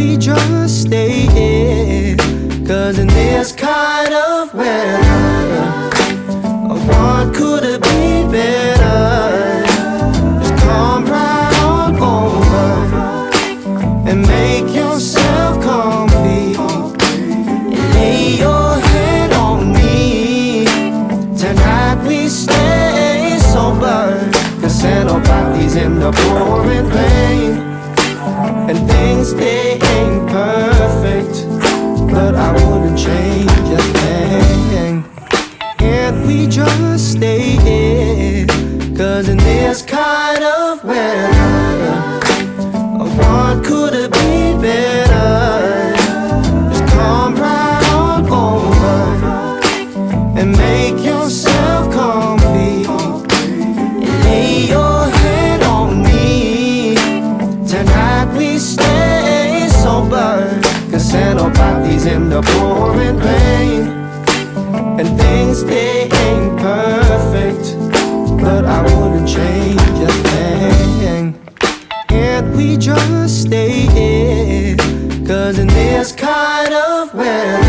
we just stay here? 'Cause in this kind of weather, what could it be better? Just come right on over and make yourself comfy and lay your head on me. Tonight we stay sober, 'cause Santa party's in the pouring rain, and things they ain't perfect, but I wouldn't change a thing. Can't we just stay here? 'Cause in this kind of weather, what could it be better? Just come right on over and make yourself comfy and lay your head on me. Tonight we stay sober, 'cause Santa party's in the pouring rain, and things they ain't perfect, but I wouldn't change a thing. Can't we just stay here? 'Cause in this kind of weather,